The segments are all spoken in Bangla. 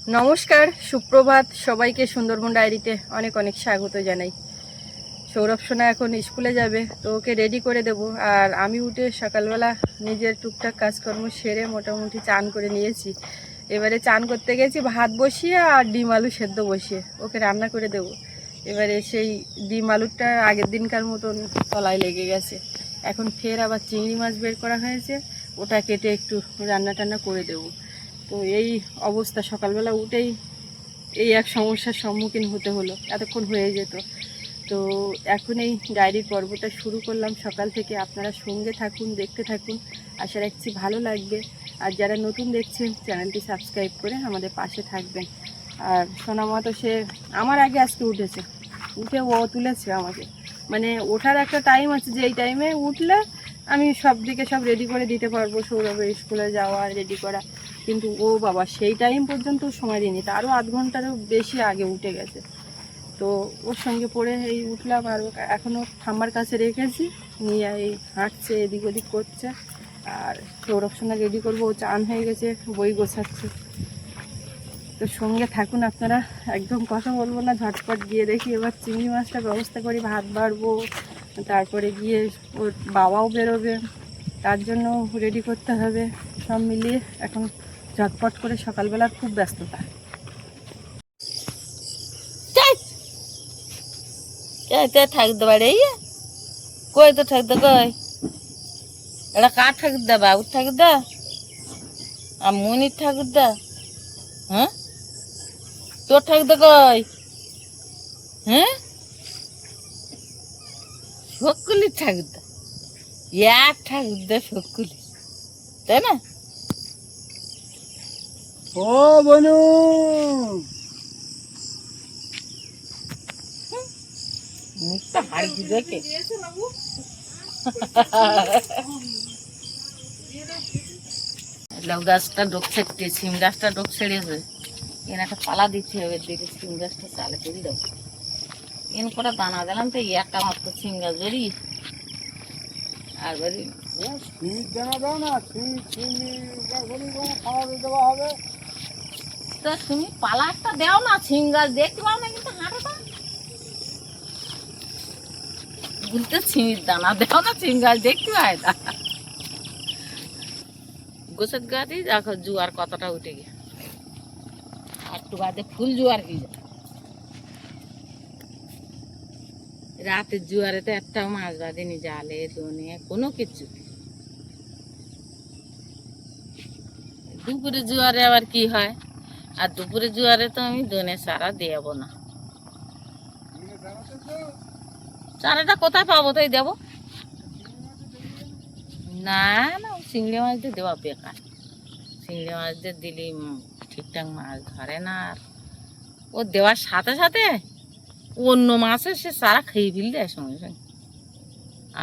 নমস্কার, সুপ্রভাত সবাইকে। সুন্দরবন ডায়েরিতে অনেক অনেক স্বাগত জানাই। সৌরভ সোনা এখন স্কুলে যাবে, তো ওকে রেডি করে দেব। আর আমি উঠে সকালবেলা নিজের টুকটাক কাজকর্ম সেরে মোটামুটি চান করে নিয়েছি। এবারে চান করতে গেছি ভাত বসিয়ে আর ডিম আলু সেদ্ধ বসিয়ে ওকে রান্না করে দেব। এবারে সেই ডিম আলুটা আগের দিনকার মতন তলায় লেগে গেছে। এখন ফের আবার চিংড়ি মাছ বের করা হয়েছে, ওটা কেটে একটু রান্না টান্না করে দেবো। তো এই অবস্থা, সকালবেলা উঠেই এই এক সমস্যার সম্মুখীন হতে হলো, এতক্ষণ হয়ে যেত। তো এখন এই ডায়েরির পর্বটা শুরু করলাম সকাল থেকে। আপনারা সঙ্গে থাকুন, দেখতে থাকুন, আশা রাখছি ভালো লাগবে। আর যারা নতুন দেখছেন চ্যানেলটি সাবস্ক্রাইব করে আমাদের পাশে থাকবেন। আর সোনামা তো সে আমার আগে আজকে উঠেছে, উঠে ও তুলেছে আমাকে। মানে ওঠার একটা টাইম আছে যে এই টাইমে উঠলে আমি সব দিকে সব রেডি করে দিতে পারবো, সৌরভের স্কুলে যাওয়া রেডি করা। কিন্তু ও বাবা সেই টাইম পর্যন্ত সময় দিইনি, তারও আধ ঘন্টারও বেশি আগে উঠে গেছে। তো ওর সঙ্গে পড়ে এই উঠলাম, আর এখনও ঠাম্মার কাছে রেখেছি, নিয়ে এই হাঁটছে, এদিক ওদিক করছে। আর সৌরভ সঙ্গে রেডি করবো, ও চান হয়ে গেছে, বই গোছাচ্ছে। তো সঙ্গে থাকুন আপনারা, একদম কথা বলবো না, ঝটপট গিয়ে দেখি এবার চিংড়ি মাছটার ব্যবস্থা করি। ভাত বাড়বো, তারপরে গিয়ে ওর বাবাও বেরোবে, তার জন্য রেডি করতে হবে। সব মিলিয়ে এখন ঝটপট করে সকালবেলার খুব ব্যস্ততা। থাকতে পারে কই তো থাকতে কই এটা কার ঠাকুর দা? বাবুর ঠাকুর দা আর মনির ঠাকুর দা? হ্যাঁ, তোর ঠাকুর দা কই? হ্যাঁ, সকলির ঠাকুর দা, এক ঠাকুর দা সকলি, তাই না? ও বনু, মুখটা হাড়ি দেখে লাউ গাছটা ডোক ছেড়ে, সিম গাছটা ডোক ছেড়েছে। এখানে একটা পালা দিতে হবে, দেখে সিম গাছটা চালে করে দাও। এন কটা দানা দিলাম তো একটা মাত্র সিম গাছ বেরি। আর বেরি শীত জানা দাও না, খাওয়া দেওয়া হবে। তা তুমি পালা একটা দেও না, সিম গাছ দেখতে পাও না, কিন্তু হাঁটাটা বলতে সিমির দানা দেও না, সিম গাছ দেখতে পায় না। গোছের গাছই দেখো জোয়ার কতটা উঠে গিয়ে, আর একটু বাদে ফুল জোয়ার হয়ে যায়। রাতের জোয়ারেতে একটা মাছ বাঁধেনি, জালে দোনে কোনো কিছু। দুপুরে জোয়ারে আবার কি হয়? আর দুপুরে জোয়ারে তো আমি দোনে চারা দেবো না। চারাটা কোথায় পাবো তাই দেবো? না না, চিংড়ি মাছ দিয়ে দেওয়া বেকার। চিংড়ি মাছ দিয়ে দিলে ঠিকঠাক মাছ ধরে না। আর ও দেওয়ার সাথে সাথে অন্য মাছের সে চারা খেয়ে ফেললে সঙ্গে সঙ্গে।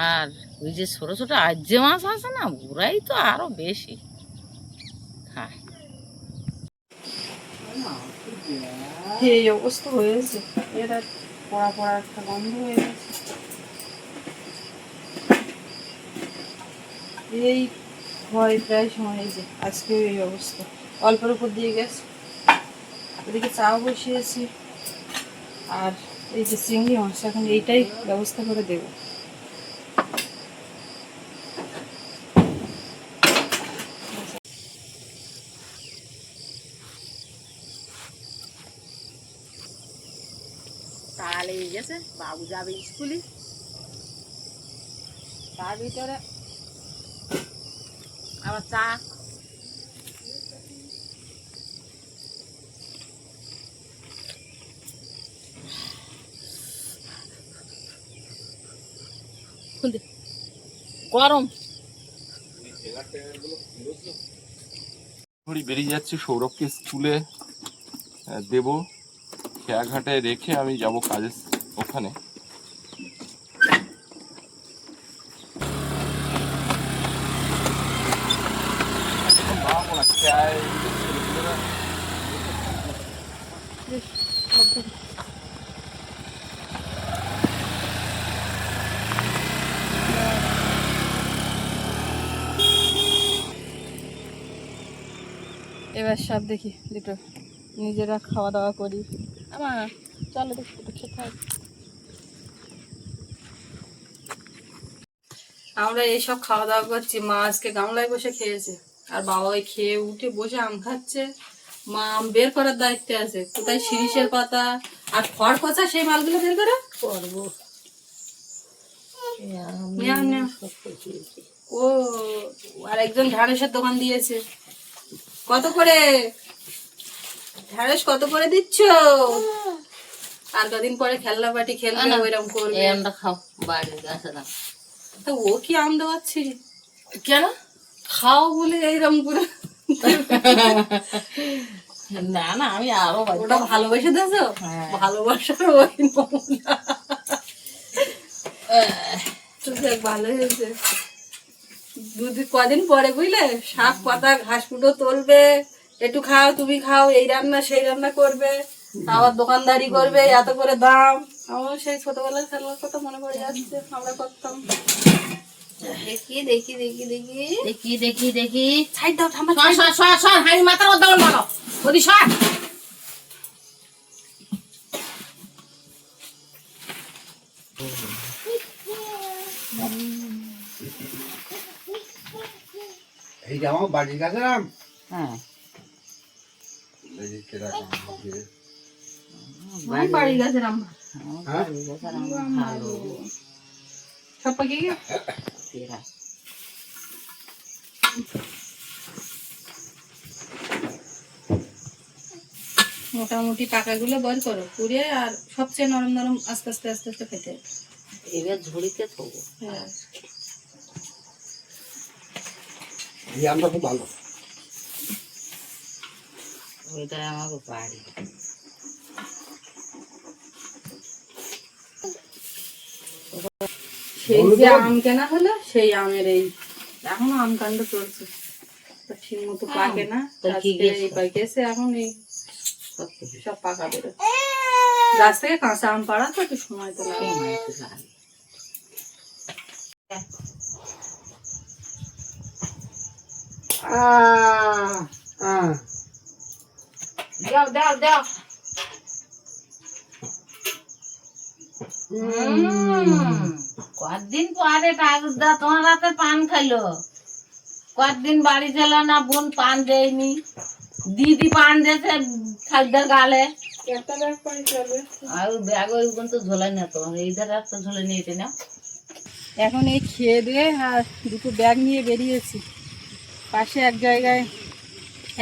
আর ওই যে ছোট ছোট আজ্জে মাছ আছে না, ওরাই তো আরো বেশি খায়। এই অবস্থা হয়েছে, এরা পড়া পড়া একটা বন্ধ হয়ে গেছে। এই হয় প্রায় সময়, এই যে আজকে এই অবস্থা, অল্পের উপর দিয়ে গেছে। ওদিকে চাও বসিয়েছি, আর এই যে চিংড়ি মাছ, এখন এইটাই ব্যবস্থা করে দেবো। তাহলে এই গেছে, বাবু যাবে স্কুলে, তার ভিতরে আবার চা। গরম বেরিয়ে যাচ্ছি, সৌরভকে স্কুলে দেব। খেয়াঘাটে রেখে আমি যাব কাজের ওখানে। এবার সব দেখি দুটো নিজেরা খাওয়া দাওয়া করি। আমার চলো দেখি একটু খেতে হবে। আমরা এইসব খাওয়া দাওয়া করছি, মা আজকে গামলায় বসে খেয়েছে আর বাবা ওই খেয়ে উঠে বসে আম খাচ্ছে। মা আম বের করার দায়িত্বে আছে, কোথায় শিরিষের পাতা আর খড় পচা সেই মালগুলো বের করে করবো। ও আর একজন ঢ্যাঁড়সের দোকান দিয়েছে। কত করে ঢ্যাঁড়স কত করে দিচ্ছ? আর কদিন পরে খেলনা পাটি খেলবে, ওইরকম করবে। আমরা খাও বাড়ির গাছে দাও। তা ও কি আম দেওয়াচ্ছি কেন? খাও বলে এইরকম করে। না না, আমি আরো ওটা ভালোবেসে দিয়েছো? ভালোবাসার ওই নমুনা। তো দেখ, ভালো হয়েছে। কদিন পরে বুঝলে শাক পাতা ঘাস ফুটো তুলবে, একটু খাও তুমি খাও, এই রান্না সেই রান্না করবে, আবার দোকানদারি করবে, এত করে দাম। আমার সেই ছোটবেলার খেলার কথা মনে পড়ে যাচ্ছে, আমরা করতাম। দেখি দেখি দেখি দেখি দেখি দেখি দেখি। সাইড দাও, ঠাম্মা সর সর সর, হাড়ি মাথার মধ্যে বলো ওদি সর। এই যে আমার বাড়ির কাছে আম। হ্যাঁ, বাড়ি গাছের আম হ্যাঁ? ভালো সব পাকিয়ে গেছে। পেরা। মোটামুটি পাকাগুলো বার করো পুড়ে, আর সবচেয়ে নরম নরম আস্তে আস্তে আস্তে আস্তে খেতে। এবার ঝুড়িতে থবো। হ্যাঁ, এই আমটা খুব ভালো। ওইটাই আমাকে বাড়ি। সেই যে আম কেনা হলো সেই আমের এই এখনো আম কাণ্ড চলছে, তো ঠিক মতো পাকে না। আজকে এই পাইতেছে, এখন এই সব পাকা বেরো। গাছ থেকে কাঁচা আম পাড়া তো একটু সময় তো লাগে। দাও দাও দাও। কদিন পরে কাগজদা তোমার হাতে পান খাইলো। কদিন বাড়ি ছিল না, বোন পান দেয়নি, দিদি পান দিয়েছে খাদ্যের গালে। একটা ব্যাগ পানি চলবে। আর ব্যাগ ওই তো ঝোলাই না, তো এই ধারে একটা ঝোলে নিয়ে এটা না। এখন এই খেয়ে দিয়ে আর দুটো ব্যাগ নিয়ে বেরিয়েছি। পাশে এক জায়গায়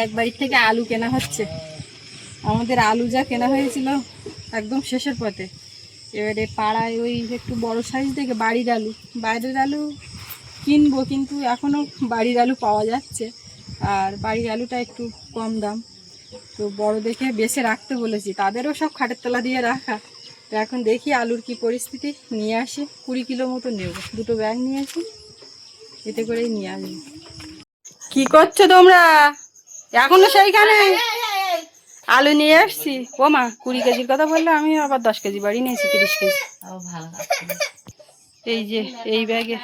এক বাড়ির থেকে আলু কেনা হচ্ছে। আমাদের আলু যা কেনা হয়েছিল একদম শেষের পথে। এবারে পাড়ায় ওই একটু বড় সাইজ দেখে বাড়ির আলু, বাইরের আলু কিনবো, কিন্তু এখনও বাড়ির আলু পাওয়া যাচ্ছে, আর বাড়ির আলুটা একটু কম দাম। তো বড় দেখে বেছে রাখতে বলেছি, তাদেরও সব খাটের তলা দিয়ে রাখা। তো এখন দেখি আলুর কি পরিস্থিতি, নিয়ে আসি 20 কিলো মতো নেব। দুটো ব্যাগ নিয়ে আসি, এতে করেই নিয়ে আসবো। কি করছো তোমরা? এখনো সেইখানে? আলু নিয়ে আসছি। ও মা, 20 কেজির কথা বললে, আমি আবার 10 কেজি বাড়ি নিয়েছি, 30 কেজি। এই যে এই ব্যাগে,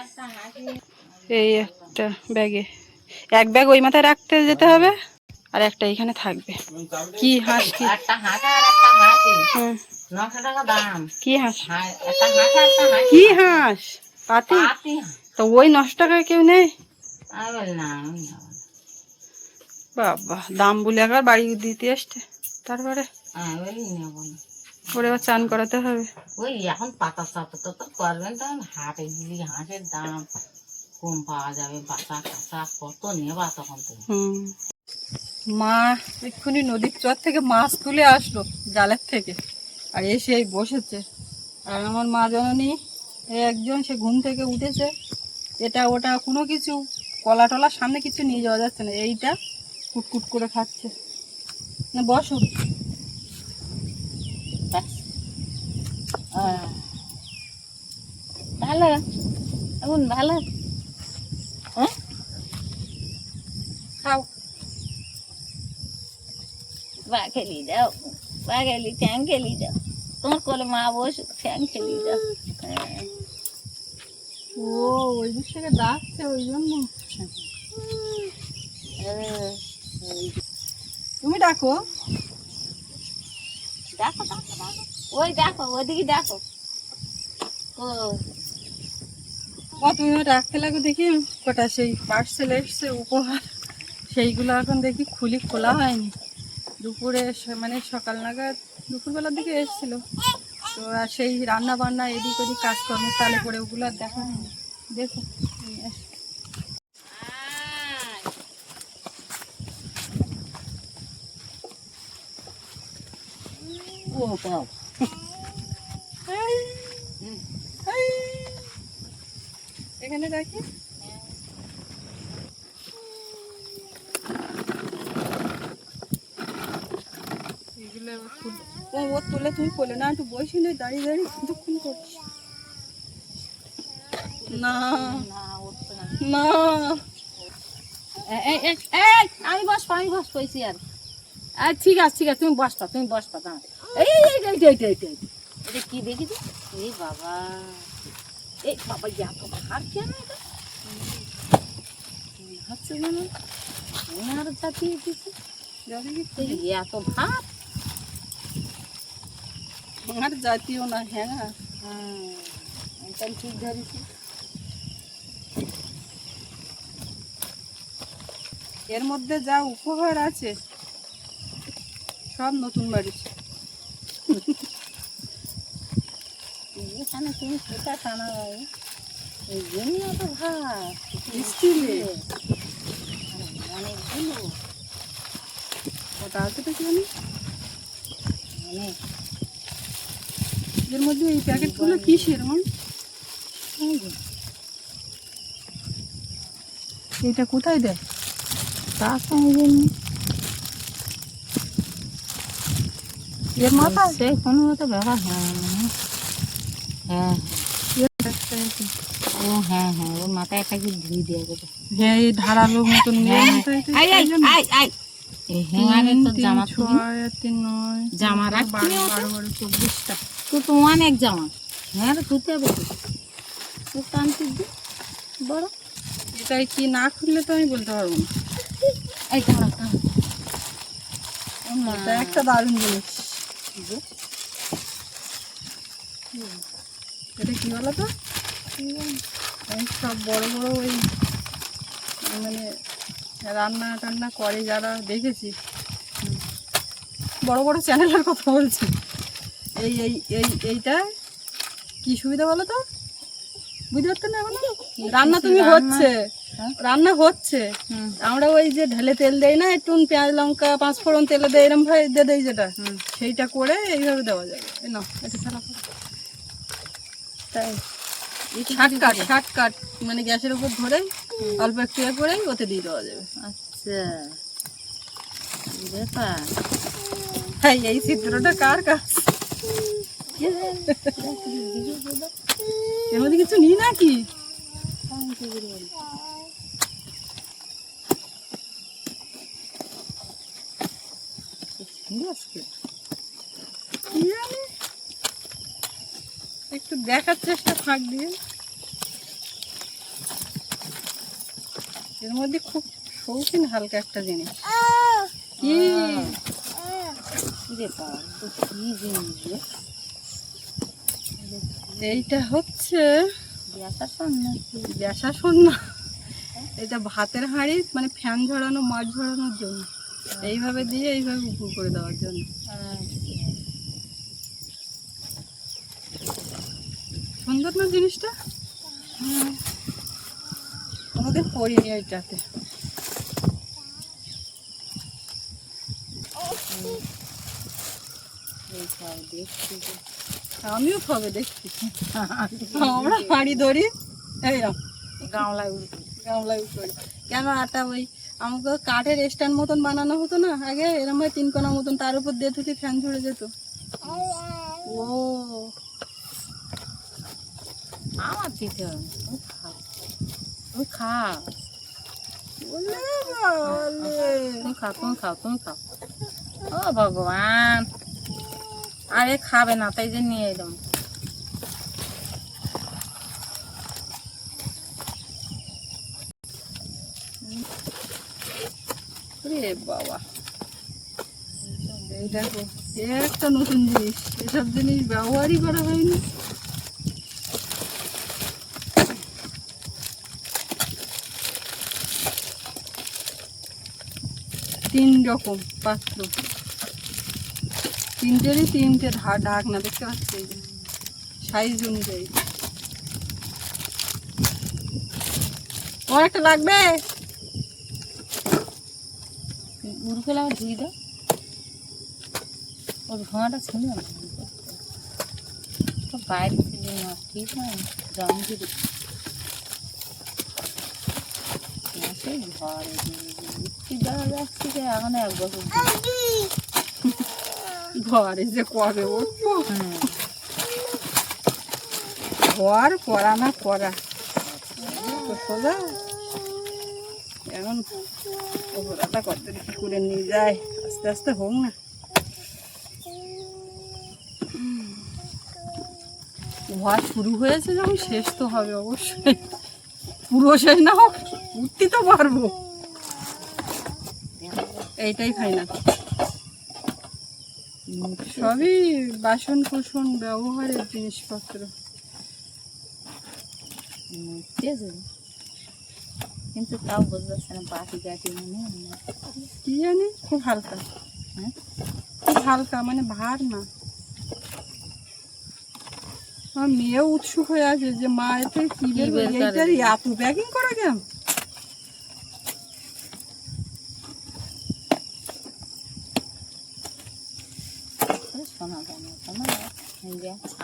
এই একটা ব্যাগে এক ব্যাগ ওই মাথায় রাখতে যেতে হবে, আর একটা এইখানে থাকবে। কি হাঁস? কি একটা হাঁস আর একটা হাঁসি, 900 টাকা দাম। কি হাঁস? একটা হাঁস আর একটা হাঁসি। কি হাঁস? পাতি? পাতি হাঁস। তো ওই 900 টাকায় কেউ নেই? আমি বলি না, আমি নেব না। বাবা, দাম বলে একবার বাড়ি দিতে আসছে, তারপরে আমি বলি নেব না। ওরে আবার চান করাতে হবে। ওই এখন পাতা চাপা তো করবেন, তখন হাটে গিয়ে হাঁসের দাম কম পাওয়া যাবে, বাচ্চা কাঁচা কত নেবা তখন তুমি। মা এক্ষুনি নদীর চর থেকে মাছ তুলে আসলো জালের থেকে, আর এসে এই বসেছে। আর আমার মা জননী একজন, সে ঘুম থেকে উঠেছে, এটা ওটা কোনো কিছু কলা টলার সামনে কিছু নিয়ে যাওয়া যাচ্ছে না, এইটা কুটকুট করে খাচ্ছে। না বসো। ভালো এখন ভালো। হ্যাঁ, খাও। বা খেলি যাও, বা খেলি ঠ্যাং খেলি যাও, তোমার কোলে মা বসে ঠ্যাং খেলি যাও। হ্যাঁ, ও ওই দিক থেকে ডাকছে, ওই জন্য। তুমি ডাকো। দেখো দেখো দেখো ওই দেখো ওইদিকে দেখো ও তুমি রাখতে লাগো দেখি কটা সেই পার্সেল এসছে উপহার, সেইগুলো এখন দেখি খোলা হয়নি। দুপুরে মানে সকাল নাগাদ দুপুরবেলার দিকে এসেছিল, তো আর সেই রান্না বান্না এদিক ওদিক কাজকর্ম তালে করে ওগুলো আর দেখা হয়নি। দেখো ও বাবা এখানে রাখি। এগুলো ও তুলে তুমি কোলে না, একটু বসে নেই, দাঁড়িয়ে দাঁড়িয়ে কতক্ষণ করছিস। না না উঠছে না না আমি বসবো কইছি আর ঠিক আছে তুমি বসবা দাঁড়া এটা কি দেখেছি এই বাবা এত ভার কেন এটা হচ্ছে যেন আর চাপিয়ে দিচ্ছে এত ভার আর জাতীয় না। হ্যাঁ এটা ঠিক ধরেছি এর মধ্যে যা উপহার আছে সব নতুন বাড়ির। এখানে তুমি কোথা টানা যাবে এই জন্য এত ভার স্টিলে অনেকগুলো কটা আছে তো জানি। অনেক এর মধ্যে এই প্যাকেটগুলো কিসের মন? এটা কোথায় দেয়? তার সঙ্গে এর মাথায় সে কোনো মতো ব্যবহার হ্যাঁ ও হ্যাঁ ওর মাথায় একটা কি ধুই দিয়ে গেছে হ্যাঁ এই ধারালো মতন হ্যাঁ তো জামা জামা রাখছি 12-24টা। তো অনেক জামা হ্যাঁ ধুতে হবে তো টানতে দি বড় এটাই কি না খুললে তো আমি বলতে পারবো না। এই দাঁড়া এটা একটা দারুণ জিনিস। এটা কি বলো তো, আমি সব বড় বড় ওই মানে রান্না টান্না করে যারা দেখেছি, বড় বড় চ্যানেলের কথা বলছি, এই এই এই এইটা কি সুবিধা বলো তো, বুঝতে পারতো না? এখন রান্না তুমি হচ্ছে রান্না হচ্ছে, আমরা ওই যে ঢেলে তেল দেই না, একটু পেঁয়াজ লঙ্কা 5 ফোড়ন তেলে দেয় এরম ভাই দিয়ে দেই, যেটা সেইটা করে এইভাবে দেওয়া যাবে। না এটা ছাড়া তাই শার্টকাট মানে গ্যাসের উপর ধরে অল্প একটু করে ওতে দিয়ে দেওয়া যাবে। আচ্ছা ব্যাপার হ্যাঁ এই চিত্রটা কার কাজ? এর মধ্যে কিছু নিই নাকি? একটু দেখার চেষ্টা ফাঁক দিয়ে। এর মধ্যে খুব শৌখিন হালকা একটা জিনিস। কি ব্যাপার তো কি জিনিস এইটা হচ্ছে ব্যাপার শোন না, এটা ভাতের হাঁড়ি মানে ফ্যান ঝরানো মাছ ঝরানোর জন্য, এইভাবে দিয়ে এইভাবে উপর করে দেওয়ার জন্য। সুন্দর না জিনিসটা? কোনোদিন পরিনি এইটাতে। আমিও খাবে দেখছি, আমরা হাঁড়ি ধরি এইরকম গামলায় গামলায় করি। কেন আটা ওই আমাকে কাঠের স্ট্যান্ড মতন বানানো হতো না আগে, এরকম ভাবে 3 কোনা মতন, তার উপর দিয়ে থুতি ফ্যান ঝরে যেত। ও আমার দিতে হবে তুমি খাও তুমি খাও ও ভগবান, আরে খাবে না তাই যে নিয়ে এলাম। রে বাবা, এই দেখো, এ একটা নতুন জিনিস, এসব জিনিস ব্যবহারই করা হয়নি। তিন রকম পাত্র, তিনটেরই তিনটে ঢাকনা দেখতে পাচ্ছি, এই যে সাইজ অনুযায়ী। আর একটা লাগবে, উড়গুলো আবার ধুই দাও, ওর ধোঁয়াটা ছিল না তো বাইরে ছিল না, ঠিক না জম দিদি ঘরে উঠতে যাওয়া যাচ্ছে যে এখন 1 বছর ঘরে যে কবে উঠবো, ঘর করা না করা তো সোজা। এখন ওপরাটা কত কি করে নিয়ে যায়, আস্তে আস্তে হোক না। ঘর শুরু হয়েছে যখন শেষ তো হবে অবশ্যই, পুরো শেষ না হোক উঠতে তো পারবো। এইটাই ফাইনাল, সবই বাসন কোসন ব্যবহারের জিনিসপত্র। কিন্তু তাও বুঝতে পারছে না বাটি গাটি মনে হয় না। কি জানি, খুব হালকা, হ্যাঁ খুব হালকা, মানে ভার না। আমার মেয়েও উৎসুক হয়ে আছে যে মা এতে কি বের এইটার এত প্যাকিং করা কেন। শোনা যায় না, শোনা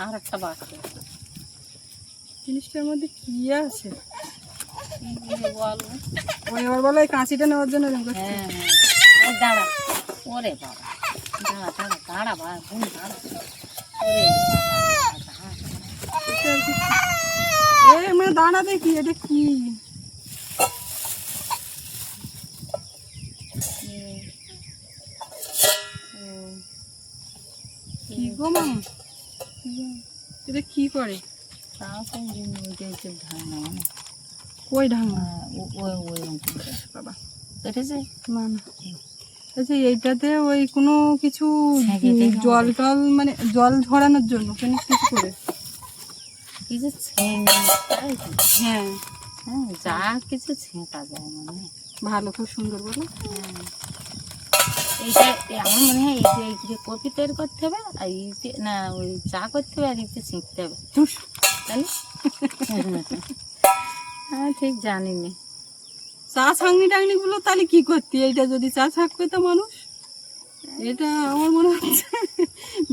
আর একটা বাকি জিনিসটার মধ্যে কি আছে বলো। ওই এবার বলো, এই কাঁচিটা নেওয়ার জন্য এরকম করছে। হ্যাঁ হ্যাঁ দাঁড়া, ওরে বাবা দাঁড়া দাঁড়া দাঁড়া বা বোন দাঁড়া, মানে দাঁড়াবে কি, এটা কি কি গো মা, এটা কি করে? কই ঢাঙ্গা বাবা, কেটেছে না না, আচ্ছা এইটাতে ওই কোনো কিছু জল টল মানে জল ঝরানোর জন্য কোনো কিছু করে কিছু হ্যাঁ হ্যাঁ যা কিছু ছেঁকা যায় মানে ভালো, খুব সুন্দর বলো। এইটা আমার মনে হয় এই যে কপি তৈরি করতে হবে, আর ইতে না ওই চা করতে হবে, আর ইতে ছিঁকতে হবে, তাই না? হ্যাঁ ঠিক জানি না। চা ছাঁকনি টাংনি গুলো তাহলে কি করতে, এইটা যদি চা ছাঁকবে তো মানুষ, এটা আমার মনে হচ্ছে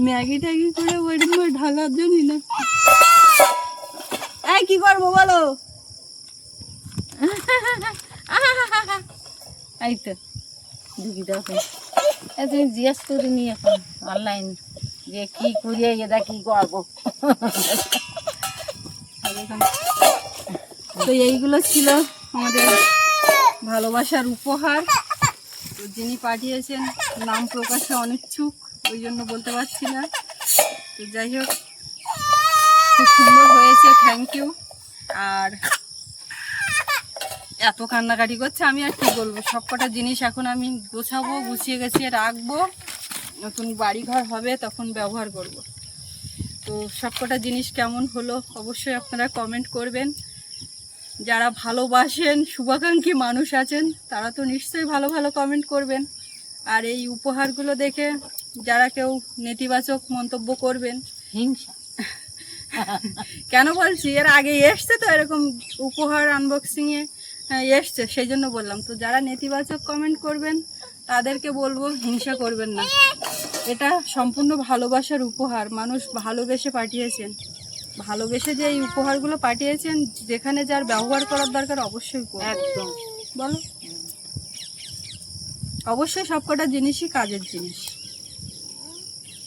ম্যাগি ট্যাগি করে ওইরকম ঢালার জন্যই না। এই কি করবো বলো, এই তো ঢুকি দেখো, তুমি জিজ্ঞেস করে নি এখন অনলাইন যে কি করিয়ে এটা কি করবো। তো এইগুলো ছিল আমাদের ভালোবাসার উপহার। তো যিনি পাঠিয়েছেন নাম প্রকাশে অনিচ্ছুক, ওই জন্য বলতে পারছি না। তো যাই হোক, খুব সুন্দর হয়েছে, থ্যাংক ইউ। আর এত কান্নাকাটি করছে, আমি আর কি বলবো, সবকটা জিনিস এখন আমি গোছাবো, গুছিয়ে গেছিয়ে রাখবো, নতুন বাড়িঘর হবে তখন ব্যবহার করব। তো সবকটা জিনিস কেমন হলো অবশ্যই আপনারা কমেন্ট করবেন। যারা ভালোবাসেন, শুভাকাঙ্ক্ষী মানুষ আছেন, তারা তো নিশ্চয়ই ভালো ভালো কমেন্ট করবেন। আর এই উপহারগুলো দেখে যারা কেউ নেতিবাচক মন্তব্য করবেন, হিংসা কেন বলছি, এর আগে এসছে তো এরকম উপহার আনবক্সিংয়ে এসছে, সেই জন্য বললাম। তো যারা নেতিবাচক কমেন্ট করবেন তাদেরকে বলবো হিংসা করবেন না, এটা সম্পূর্ণ ভালোবাসার উপহার, মানুষ ভালোবেসে পাঠিয়েছেন। ভালোবেসে যে এই উপহারগুলো পাঠিয়েছেন, যেখানে যার ব্যবহার করার দরকার অবশ্যই করবেন। একদম বলো, অবশ্যই সবকটা জিনিসই কাজের জিনিস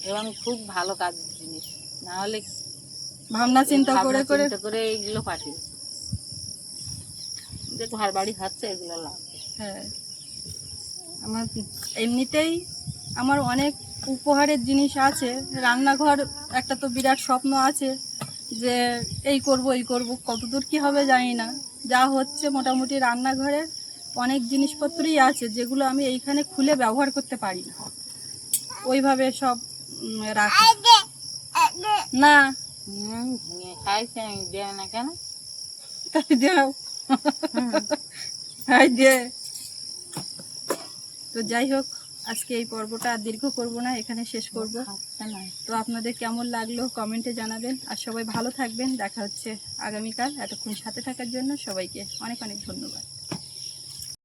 এবং খুব ভালো কাজের জিনিস, না হলে ভাবনা চিন্তা করে করে করে এইগুলো পাঠিয়ে যে ঘর বাড়ি খাচ্ছে এগুলো লাগবে। হ্যাঁ, আমার এমনিতেই আমার অনেক উপহারের জিনিস আছে। রান্নাঘর একটা তো বিরাট স্বপ্ন আছে যে এই করব এই করব, কতদূর কি হবে জানি না। যা হচ্ছে মোটামুটি রান্নাঘরের অনেক জিনিসপত্রই আছে যেগুলো আমি এইখানে খুলে ব্যবহার করতে পারি না। ওইভাবে সব রাখে না। ভেঙে খাইছে, আমি দেয় না কেন? তাই দাও তাই দে। তো যাই হোক, আজকে এই পর্বটা আর দীর্ঘ করব না, এখানে শেষ করব। খাচ্ছে না। তো আপনাদের কেমন লাগলো কমেন্টে জানাবেন, আর সবাই ভালো থাকবেন। দেখা হচ্ছে আগামীকাল। এতক্ষণ সাথে থাকার জন্য সবাইকে অনেক অনেক ধন্যবাদ।